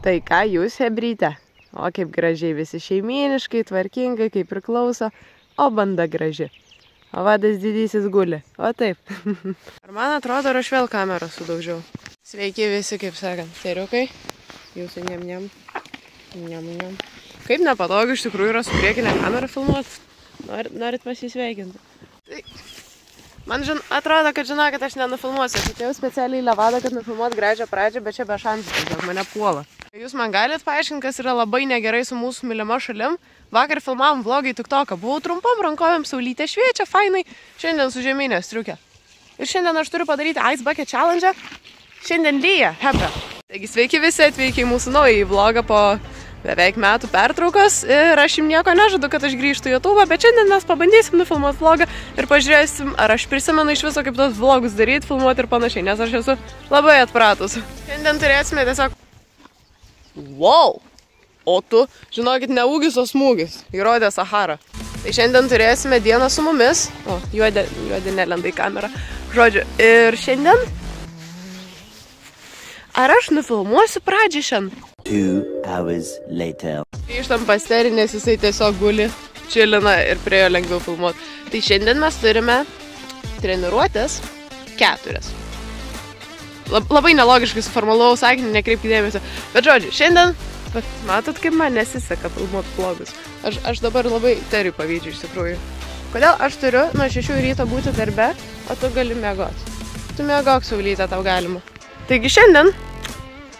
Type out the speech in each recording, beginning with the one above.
Tai ką jūs, hebryte? O kaip gražiai visi šeiminiškai, tvarkingai, kaip priklauso. O banda graži. O vadas didysis guli. O taip. Ar man atrodo, aš vėl kamerą sudaužiau. Sveiki visi, kaip sakant, teriukai. Jūsų niam. Kaip nepatogu iš tikrųjų yra su priekinė kamera filmuoti. Norit pasisveikinti. Tai... Man atrodo, kad žinokit, aš nenufilmuosiu. Aš atėjau specialiai į Levadą, kad nufilmuot gražią pradžią, bet čia be šansų, tiesiog mane puola. Jūs man galit paaiškinti, kas yra labai negerai su mūsų mylima šalim. Vakar filmavom vlogą į TikToką. Buvau trumpom rankovėm, saulytė šviečia, fainai. Šiandien su žemynė striukė. Ir šiandien aš turiu padaryti Ice Bucket Challenge. Šiandien lyja, hebra. Taigi sveiki visi, atvykę į mūsų naują vlogą po beveik metų pertraukos. Ir aš jums nieko nežadu, kad aš grįžtu į YouTube, bet šiandien mes pabandysim nufilmuoti vlogą ir pažiūrėsim, ar aš prisimenu iš viso, kaip tos vlogus daryti, filmuoti ir panašiai, nes aš esu labai atpratus. Šiandien turėsime tiesiog... Wow! O tu, žinokit, ne ūgis, o smūgis. Įrodė Sahara. Tai šiandien turėsime dieną su mumis. O, juodė nelenda į kamerą. Žodžiu, ir šiandien... Ar aš nufilmuosiu pradžią šiandien? 2 hours later. Grįžtam pas Terį, nes jisai tiesiog guli, čilina ir prie jo lengviau filmuoti. Tai šiandien mes turime treniruotės 4. Labai nelogiškai suformulavau sakinį, nekreipkite dėmesio. Bet žodžiu, šiandien, matot, kaip man nesiseka filmuoti vlogus. Aš dabar labai Teriui pavydžiu iš tikrųjų. Kodėl aš turiu nuo 6 ryto būti darbe, o tu gali miegoti? Tu miegok, saulytė, tau galima. Taigi šiandien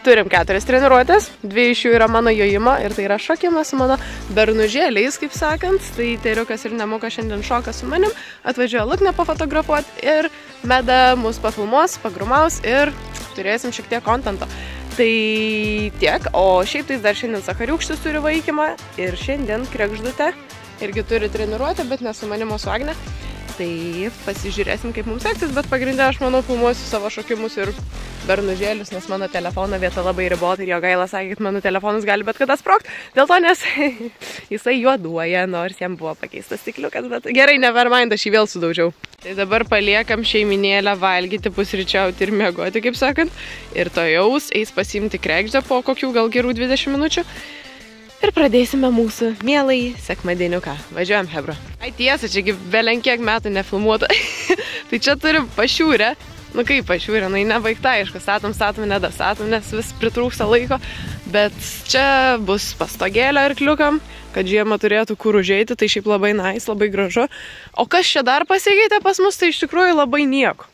turim 4 treniruotės, 2 iš jų yra mano jojimo ir tai yra šokimas su mano bernužėliais, kaip sakant. Tai Teriukas ir Nemukas šiandien šoka su manim, atvažiuoja Luknę pafotografuoti ir Meda mus pafilmuos, pagrumaus ir turėsim šiek tiek kontento. Tai tiek, o šiaip tai dar šiandien Sachariukštis turi vaikymą ir šiandien Kregždutė irgi turi treniruotę, bet ne su manim, o su Agne. Tai pasižiūrėsim, kaip mums seksis, bet pagrindė aš manau filmuosiu savo šokimus ir bernužėlius, nes mano telefono vieta labai ribota ir jo gaila sakė, kad mano telefonas gali bet kada sprogt. Dėl to, nes jisai juoduoja, nors jam buvo pakeistas stikliukas, bet gerai, nevermind, aš jį vėl sudaužiau. Tai dabar paliekam šeiminėlę valgyti, pusryčiauti ir miegoti, kaip sakant. Ir to jaus eis pasiimti Kregždę po kokių gal gerų 20 minučių. Ir pradėsime mūsų mielai sekmadieniuką. Važiuojam, hebra. Ai tiesa, čiagi belenkiek metų nefilmuota. Tai čia turim pašiūrę. Nu kaip pašiūrė, nu nebaigta, aišku, statom, nedastatom, nes vis pritrūksta laiko. Bet čia bus pastogėlė arkliukam, kad žiemą turėtų kur užeiti, tai šiaip labai nice, labai gražu. O kas čia dar pasikeitė pas mus, tai iš tikrųjų labai nieko.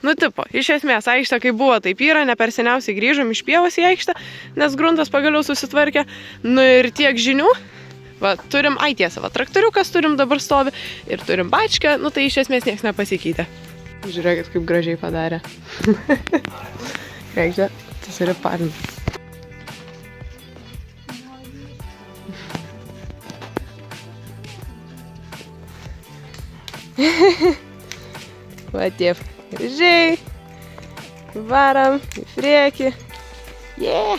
Nu tipo, iš esmės, aikštė kaip buvo, taip yra, ne per seniausiai grįžom iš pievos į aikštę, nes gruntas pagaliau susitvarkė. Nu ir tiek žinių. Va, turim, ai tiesa, va, traktoriukas turim dabar stovi ir turim bačkę, nu tai iš esmės nieks nepasikeitė. Žiūrėkit, kaip gražiai padarė. Kregždė, tas yra parn. Va, tiep. Gražiai, varam į priekį. Yeah!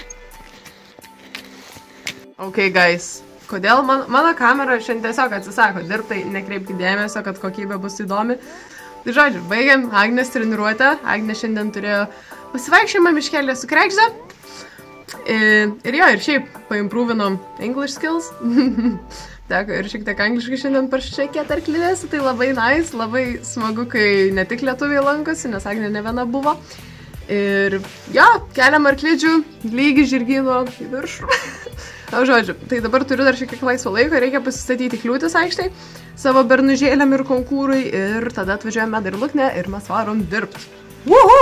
Ok, guys, kodėl mano kamera šiandien tiesiog atsisako dirbti, tai nekreipkite dėmesio, kad kokybė bus įdomi. Tai žodžiu, baigiam Agnės treniruotę. Agnė šiandien turėjo pasivaikščiojimą miškelį su Kregžde. Ir jo, ir šiaip paimprovinom English skills. Teko ir šiek tiek angliškai šiandien pašnekėti arklidės, tai labai nice, labai smagu, kai ne tik lietuviai lankosi, nes Agnė ne viena buvo. Ir jo, keliam arklidžių, lygį žirgyno į viršų. O žodžiu, tai dabar turiu dar šiek tiek laisvo laiko, reikia pasistatyti kliūtis aikštai savo bernužėliam ir konkūrui ir tada atvažiuojame dar Luknę ir mes varom dirbti. Uhu!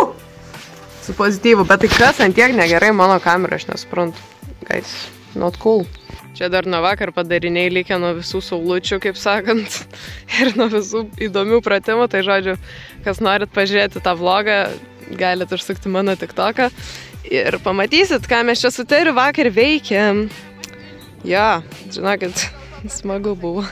Su pozityvu, bet tai kas ant tiek negerai mano kamera, aš nesuprantu. Guys, not cool. Čia dar nuo vakar padariniai likę nuo visų saulučių, kaip sakant, ir nuo visų įdomių pratimų. Tai žodžiu, kas norit pažiūrėti tą vlogą, galit užsukti mano TikToką ir pamatysit, ką mes čia su Teriu vakar veikėm. Jo, žinokit, smagu buvo.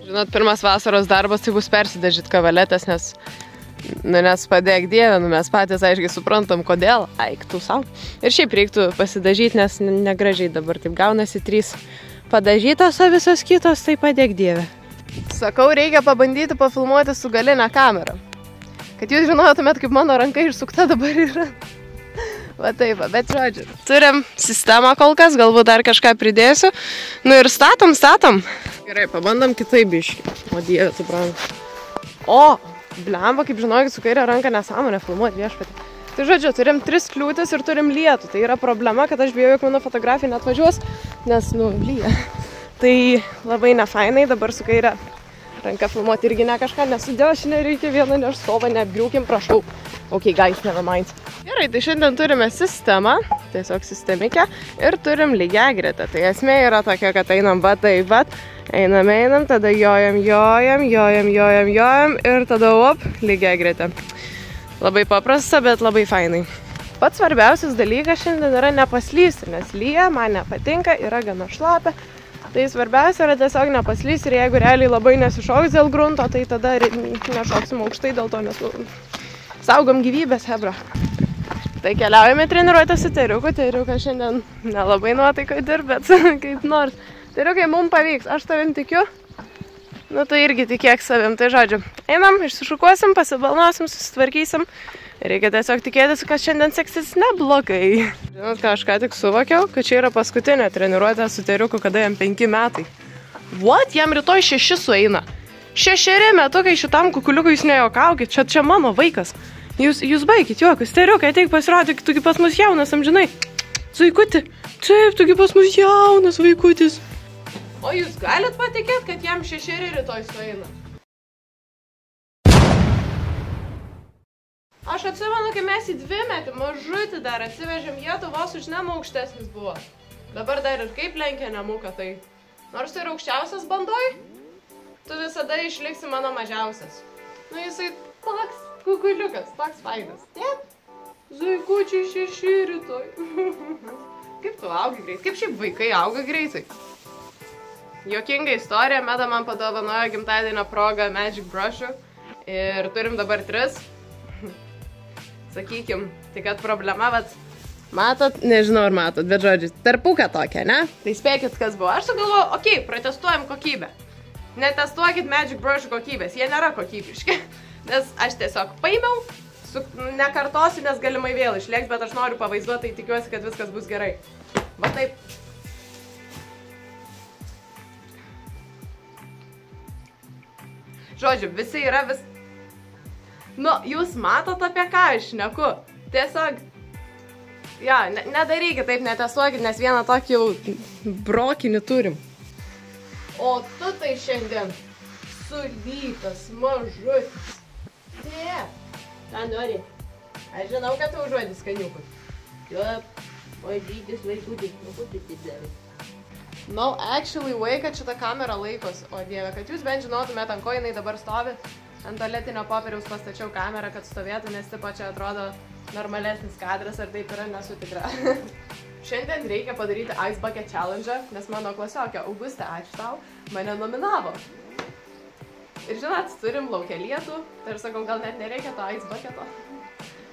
Žinot, pirmas vasaros darbas tai bus persidažyti kavaletės, nes padėk Dieve, mes patys aiškiai suprantam, kodėl, eik tu sau. Ir šiaip reiktų pasidažyti, nes negražiai dabar taip gaunasi 3 padažytos, o visos kitos, tai padėk Dieve. Sakau, reikia pabandyti pafilmuoti su galinę kamerą. Kad jūs žinotumėt, kaip mano ranka išsukta dabar yra. Va taip, bet žodžiu. Turim sistemą kol kas, galbūt dar kažką pridėsiu. Nu ir statom. Gerai, pabandom kitaip biškį. O dieve, suprantu. O, blemba, kaip žinokit, su kairė ranka nesąmonė filmuoti viešpatį. Tai žodžiu, turim 3 kliūtis ir turim lietų. Tai yra problema, kad aš bijau, jog mano fotografija net važiuos, nes, lyja. Tai labai nefainai, dabar su kairė ranka filmuoti irgi ne kažką, nesudėšinė, reikia vieną nešstovą, neapgriūkim, prašau. Ok, guys, never mind. Gerai, tai šiandien turime sistemą, tiesiog sistemikę, ir turim lygiagretę. Tai esmė yra tokia, kad einam va taip pat, einam, tada jojam ir tada op, lygiagretę. Labai paprasta, bet labai fainai. Pats svarbiausias dalykas šiandien yra nepaslysti, nes lyja, man nepatinka, yra gana šlapia. Tai svarbiausia yra tiesiog nepaslysti ir jeigu realiai labai nesišoks dėl grunto, tai tada nešoksim aukštai dėl to, nes saugom gyvybės, hebra. Tai keliaujame treniruotę su Teriuku. Teriukas šiandien nelabai nuotaiko dirb, bet kaip nors. Teriukai, mums pavyks, aš tavim tikiu. Nu tai irgi tikėk savim. Tai žodžiu, einam, išsišukuosim, pasibalnosim, susitvarkysim. Reikia tiesiog tikėtis, kad šiandien seksis neblogai. Žinot, ką aš ką tik suvokiau, kad čia yra paskutinė treniruotė su Teriuku, kada jam 5 metai. What? Jam rytoj 6 sueina. 6 metukai šitam kukuliukui jūs nejuokaukit, čia mano vaikas. Jūs baikit juokus, Teriukai, ateik pasirodyk, tugi pas mus jaunas, amžinai. Zuikuti, taip, tugi pas mus jaunas vaikutis. O jūs galit patikėt, kad jam 6 rytoj sueina? Aš atsimenu, kai mes į 2 metį mažutį dar atsivežėm, jie tu vos už nemą aukštesnis buvo. Dabar dar ir kaip lenkia nemuka, tai nors tai yra aukščiausias bandoj, tu visada išliksi mano mažiausias. Nu jisai toks kukuliukas, toks fainas. Taip, zuikučiai 6 rytoj. Kaip tu augi greitai? Kaip šiaip vaikai auga greitai? Juokinga istorija, Meda man padovanojo gimtadienio progą Magic Brush'ų ir turim dabar 3. Sakykim, tai kad problema, bet matot, nežinau ar matot, bet žodžiu, tarpuką tokia, ne? Tai spėkit, kas buvo. Aš sugalvojau, okei, protestuojam kokybę. Netestuokit Magic Brush'ų kokybės, jie nėra kokybiški. Nes aš tiesiog paėmiau, nekartosiu, nes galimai vėl išlėks, bet aš noriu pavaizduoti, tai tikiuosi, kad viskas bus gerai. Va taip. Žodžiu, visi yra Nu, jūs matot apie ką aš šneku. Tiesiog, ja, nedarykit taip, netestuokit, nes vieną tokį jau brokinį turim. O tu tai šiandien sulytas, mažutis. Taip, ką nori? Aš žinau, kad tu užuodis skaniukus. Taip, mažytis vaikutis, nukutis dar. No, actually, kad šitą kamerą laikos. O dieve, kad jūs bent žinotumėt, ant ko jinai dabar stovi. Ant tualetinio popieriaus pastačiau kamerą, kad stovėtų, nes tipo čia atrodo normalesnis kadras, ar taip yra, nesu tikra. Šiandien reikia padaryti Ice Bucket Challenge, nes mano klasiokė Augustė, ačiū tau, mane nominavo. Ir žinot, turim laukia lietų, tai ir sakau, gal net nereikia to Ice Bucketo.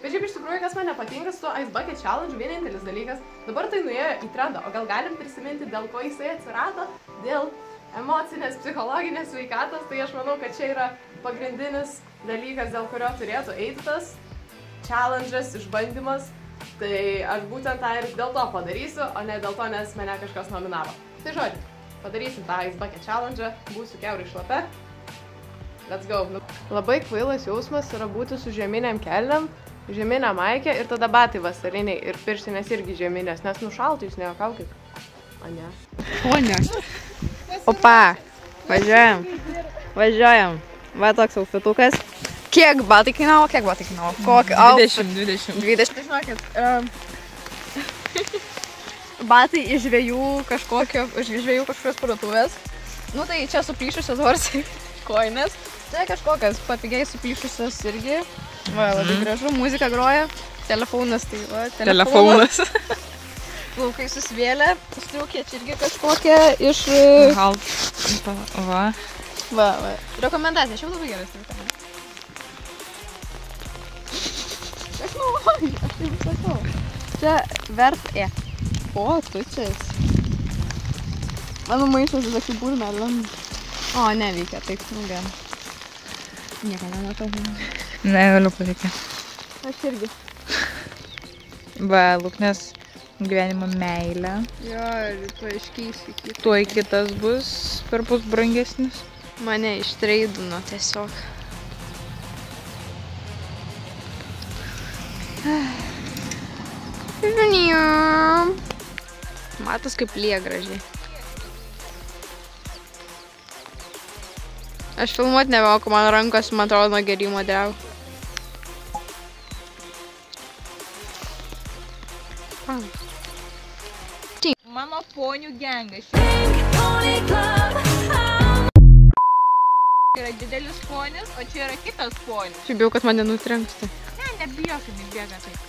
Bet šiaip iš tikrųjų, kas man nepatinka su to Ice Bucket Challenge, vienintelis dalykas, dabar tai nuėjo į trendą, o gal galim prisiminti, dėl ko jisai atsirado, dėl emocinės, psichologinės sveikatos, tai aš manau, kad čia yra pagrindinis dalykas, dėl kurio turėtų eiti tas challenge'as, išbandymas. Tai aš būtent tą ir dėl to padarysiu, o ne dėl to, nes mane kažkas nominavo. Tai žodžiu, padarysim tą Ice Bucket Challenge, būsiu kiaurai šlapia. Let's go. Labai kvailas jausmas yra būti su žieminiam kelniam, žieminė maikė ir tada batai vasariniai ir pirštinės irgi žieminės, nes nušaltų jūs nejuokaukit. O ne. O ne. Opa, važiuojam. Va toks outfitukas. Kiek batai kainavo? Kokį? 20. Tai žinokit, batai iš žvejų kažkokios parduotuvės. Nu tai čia suplyšusios horsai koinės. Tai kažkokios papigiai suplyšusios irgi. Va, labai gražu, muzika groja. Telefonas, tai va, telefonas. Plaukai susvėlė, striukė čia irgi kažkokia iš... Va. Rekomendacija, šiaip labai gerai striukė. Aš taip sakau. Čia vert O, tučias. Mano maišas tokių burmelėm. O, neveikia, taip, gerai. Nieko nematau. Negaliu patikėti. Aš irgi. Va, Luknės gyvenimo meilė. Jo, ir paaiškysiu kitą. Tuoj kitas bus perpus brangesnis. Mane ištreidino tiesiog. Matos kaip lyja gražiai. Aš filmuot nemoku, man rankos, man atrodo, nuo gerimo dreu. Mano ponių gengas. Yra didelis ponis, o čia yra kitas ponis. Aš bijau, kad mane nutrenksta. Ne, nebijok, nebėga taip.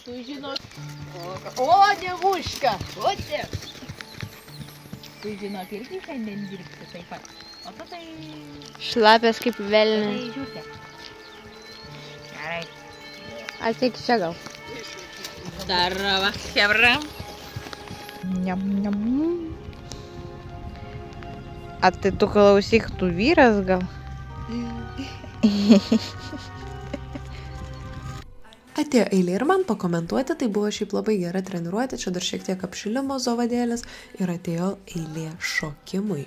Tu žinot. O, dievuška! O, tiek. Tu žinot, irgi šiandien dirbti taip pat. O tu tai... Šlapės kaip velnė. Tai žiūrėk. Gerai. Ateik čia gal. Darava, chebra. Niam, niam. A tai tu klausyk, tu vyras gal? Atėjo eilė ir man pakomentuoti, tai buvo šiaip labai gera treniruotė, čia dar šiek tiek apšilimo zovadėlis ir atėjo eilė šokimui.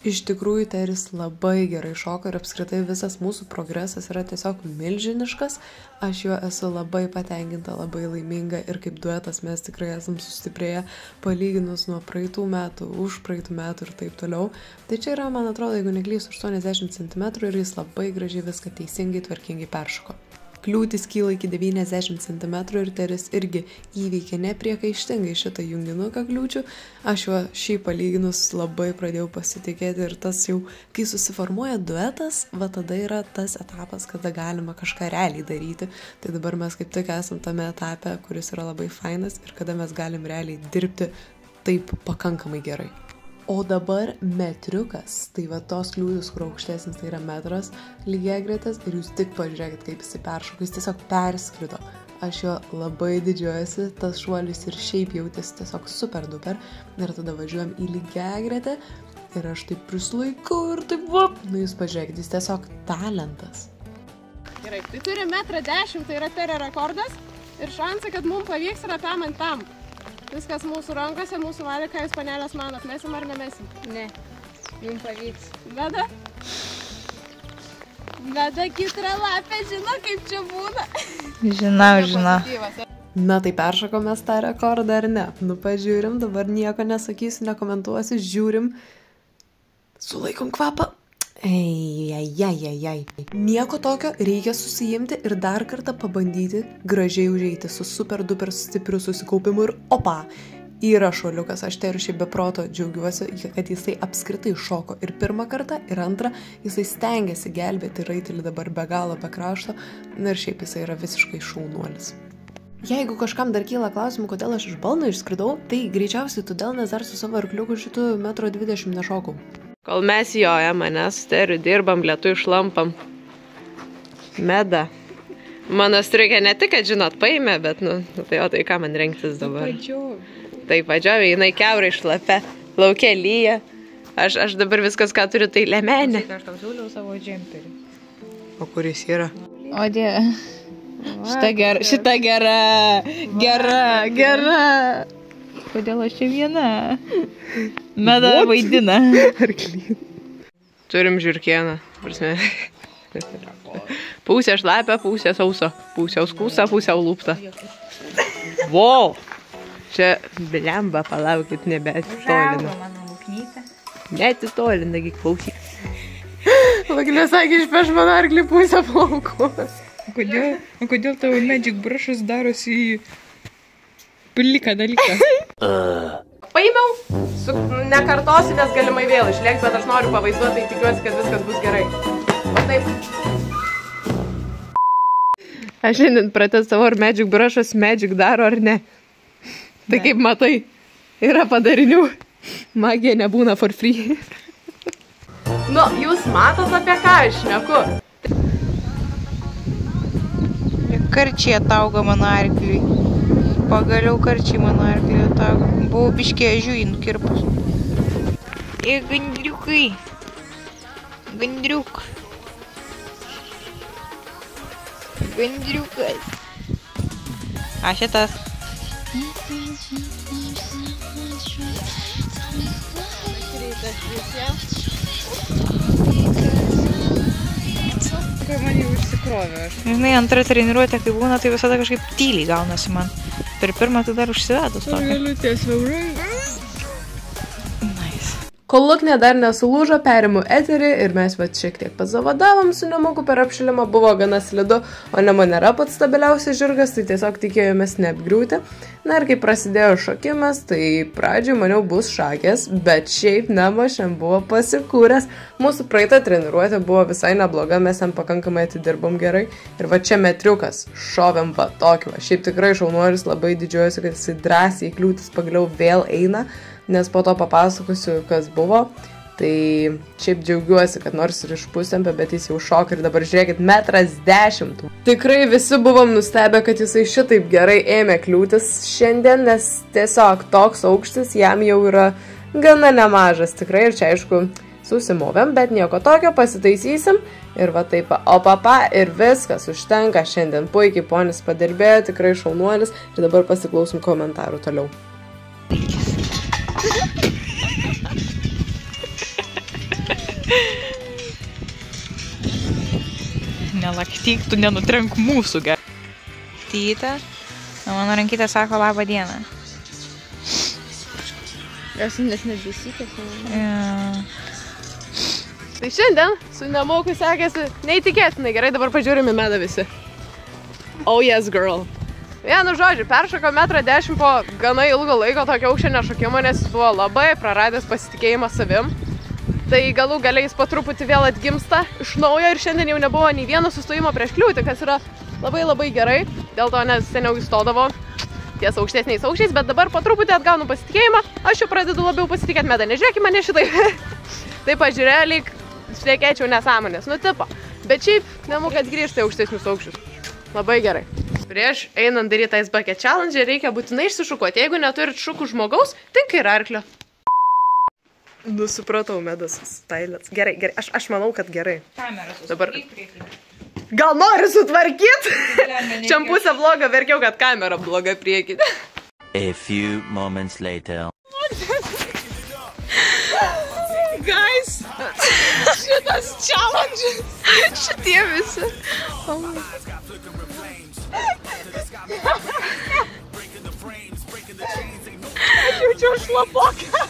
Iš tikrųjų, Teris labai gerai šoko ir apskritai visas mūsų progresas yra tiesiog milžiniškas. Aš juo esu labai patenkinta, labai laiminga ir kaip duetas mes tikrai esam sustiprėję palyginus nuo praeitų metų, už praeitų metų ir taip toliau. Tai čia yra, man atrodo, jeigu neklysiu, 80 cm ir jis labai gražiai viską teisingai, tvarkingai peršoko. Kliūtis kyla iki 90 cm ir Teris irgi įveikė nepriekaištingai šitą junginuką kliūčių. Aš juo šį palyginus labai pradėjau pasitikėti ir tas jau, kai susiformuoja duetas, va tada yra tas etapas, kada galima kažką realiai daryti. Tai dabar mes kaip tik esam tame etape, kuris yra labai fainas ir kada mes galim realiai dirbti taip pakankamai gerai. O dabar metriukas, tai va tos kliūtis, kur aukštesnis, tai yra metras lygiagretės ir jūs tik pažiūrėkit, kaip jis peršoko, jis tiesiog perskrido. Aš jo labai didžiuojasi, tas šuolis ir šiaip jautėsi tiesiog super duper ir tada važiuojam į lygiagretę ir aš taip prislaikau ir taip vop, nu jūs pažiūrėkit, jis tiesiog talentas. Gerai, tai turi 1,10 m, tai yra Terio rekordas ir šansai, kad mums pavyks yra tam ant tam. Viskas mūsų rankose, mūsų valia, ką jūs panelės manot, mesim ar nemesim? Ne, jums pavyks. Veda? Veda kitra lapė, žino, kaip čia būna. Žinau. Na tai peršokome tą rekordą ar ne? Nu pažiūrim, dabar nieko nesakysiu, nekomentuosiu, žiūrim. Sulaikom kvapą. Ei. Nieko tokio, reikia susijimti ir dar kartą pabandyti gražiai užeiti su super duper stipriu susikaupimu ir opa. Yra šuoliukas, aš tai ir šiaip be proto džiaugiuosi, kad jisai apskritai šoko ir pirmą kartą, ir antrą jisai stengiasi gelbėti raitelį dabar be galo, be krašto ir šiaip jisai yra visiškai šaunuolis. Jeigu kažkam dar kyla klausimų, kodėl aš iš balno išskridau, tai greičiausiai todėl, nes dar su savo arkliuku šitų 1,20 m nešokau. Kol mes jojam, mes su Teriu dirbam, lietu išlampam. Meda. Mano striukė ne tik, kad žinot, paėmė, bet, tai o tai ką man rengtis dabar? Taip, padžiovė, jinai kiaurai šlapia, laukia lyja. Aš dabar viskas, ką turiu, tai lemenė. Aš tau siūliau savo džemperį. O kuris yra? O dieve. Šita gera. Kodėl aš čia viena? Meda vaidina. Turim žiurkieną. Pusė šlapia, pusė sauso. Pusė skūsa, pusė lūpta. Wow! Čia blemba, palaukit, nebeatitolina. Neatitolina, gi klausyk. Laglė sakė, išpeš mano arklį pusę plaukų. Kodėl tavo Magic Brush'as darosi į pliką dalyką? Paėmiau, nekartosiu, nes galimai vėl išlėks, bet aš noriu pavaizduoti, tai tikiuosi, kad viskas bus gerai. O taip. Aš šiandien pratęs savo, ar Magic Brush'as Magic daro ar ne. Tai kaip matai, yra padarinių. Magija nebūna for free. Nu, jūs matot, apie ką aš šneku. Karčiai atauga mano arkliui. Pagaliau karčiai mano arkliui atauga. Buvau biškė ežiui nukirpus. Gandriukai. Gandriuk. Gandriukas. A šitas. Rytas visiems. Kai man jau užsikrovė aš. Žinai, antra treniruotė, kai būna, tai visada kažkaip tyliai gaunasi man. Per pirmą tai dar užsivedus tokia. Galiu tiesiau rankas. Nice. Kol Luknė dar nesulūžo, perimu eterį ir mes šiek tiek pazavadavom su Nemuku per apšilimą, buvo gana slidu, o Nemo nėra pats stabiliausias žirgas, tai tiesiog tikėjomės neapgriūti. Na ir kai prasidėjo šokimas, tai pradžioj maniau bus šakės, bet šiaip Nemo šiandien buvo pasikūręs. Mūsų praeita treniruotė buvo visai nebloga, mes ten pakankamai atidirbom gerai. Ir va čia metriukas, šovėm va tokį. Šiaip tikrai šaunuolis, labai didžiuojuosi, kad jisai drąsiai kliūtis pagaliau vėl eina. Nes po to papasakosiu, kas buvo. Tai šiaip džiaugiuosi, kad nors ir išpusėmpė, bet jis jau šoka ir dabar žiūrėkit, 1,10 m. Tikrai visi buvom nustebę, kad jisai šitaip gerai ėmė kliūtis šiandien, nes tiesiog toks aukštis jam jau yra gana nemažas. Tikrai ir čia aišku susimovėm, bet nieko tokio, pasitaisysim. Ir va taip, o papa ir viskas užtenka šiandien. Puikiai ponis padirbėjo, tikrai šaunuolis. Ir dabar pasiklausom komentarų toliau. Nelaktyk, tu nenutrenk mūsų, gerai. Tyta, mano rankytė sako labą dieną. Esu nes nebesikės. Tai šiandien su Nemuku sekėsi neįtikėtinai gerai, dabar pažiūrime medą visi. Oh yes, girl. Vienu žodžiu, peršoko 1,10 m po gana ilgo laiko tokio aukščio nešokimo, nes jis buvo labai praradęs pasitikėjimą savim. Tai galų galiai jis po truputį vėl atgimsta iš naujo ir šiandien jau nebuvo nei vieno sustojimo prieš kliūtį, kas yra labai gerai. Dėl to, nes seniau įstodavo ties aukštesniais aukščiais, bet dabar po truputį atgaunu pasitikėjimą. Aš jau pradedu labiau pasitikėti medą, nežiūrėkime mane šitai. Tai pažiūrėjau, lyg šnekėčiau nesąmonės, nu tipo. Bet šiaip Nemukas atgrįžta į aukštesnius aukščius. Labai gerai. Prieš einant daryti Ice Bucket Challenge reikia būtinai išsišukuoti. Jeigu neturit šukų žmogaus, tinka ir arklio. Nusipratau, medas stylės. Gerai, aš manau, kad gerai. Dabar. Gal nori sutvarkyt? Šiam pusę vlogą verkiau, kad kamera bloga priekį. A few moments later. Guys, šitas challenges, šitie visi. Aš jaučiu šlapoką.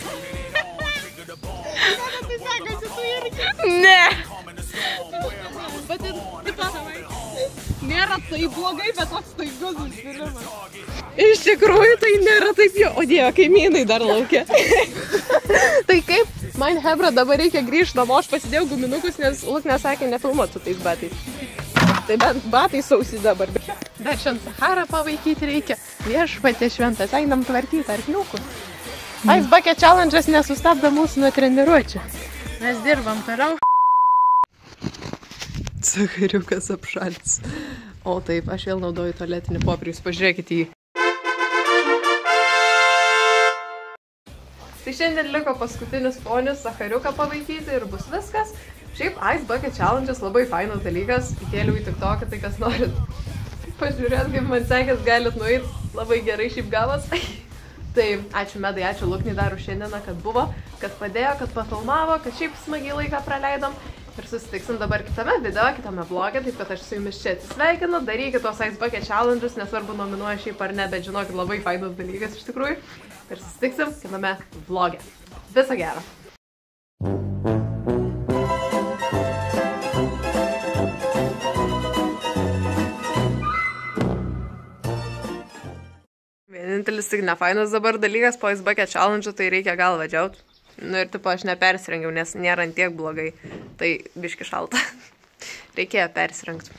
Ne. Bet nėra tai blogai, bet toks staigus užfilimas. Iš tikrųjų tai nėra taip jo. O dieve, kaimynai dar laukia. Tai kaip? Man hebra, dabar reikia grįžti namo, aš pasidėjau guminukus, nes Luknė sakė nefilmuot su tais batais. Tai bent batai sausi dabar. Dar šiandien Saharą pavaikyti reikia. Viešpatie šventas, einam tvarkyti arkliukų. Ice Bucket Challenge'as nesustabdo mūsų nuo treniruočių. Mes dirbam toliau. Sachariukas apšaltis. O taip, aš vėl naudoju tualetinį popierių, pažiūrėkite jį. Tai šiandien liko paskutinis ponis Sachariuką pavaikyti ir bus viskas. Šiaip Ice Bucket Challenge'as labai fainas dalykas. Įkėliau į TikToką, tai kas norit pažiūrėt, kaip man sekės, galit nueit. Labai gerai šiaip gavas. Tai ačiū Medai, ačiū Luknei dar už šiandieną, kad buvo, kad padėjo, kad pafilmavo, kad šiaip smagiai laiką praleidom. Ir susitiksim dabar kitame video, kitame vloge, taip kad aš su jumis čia atsisveikinu. Darykit tos Ice Bucket Challenge'us, nesvarbu nominuoja šiaip ar ne, bet žinokit, labai fainas dalykas iš tikrųjų. Ir susitiksim kitame vloge. Viso gero! Vienintelis tik nefainas dabar dalykas po Ice Bucket Challenge, tai reikia galvą džiaut. Nu ir tipo aš nepersirengiau, nes nėra tiek blogai. Tai biški šalta. Reikėjo persirengti.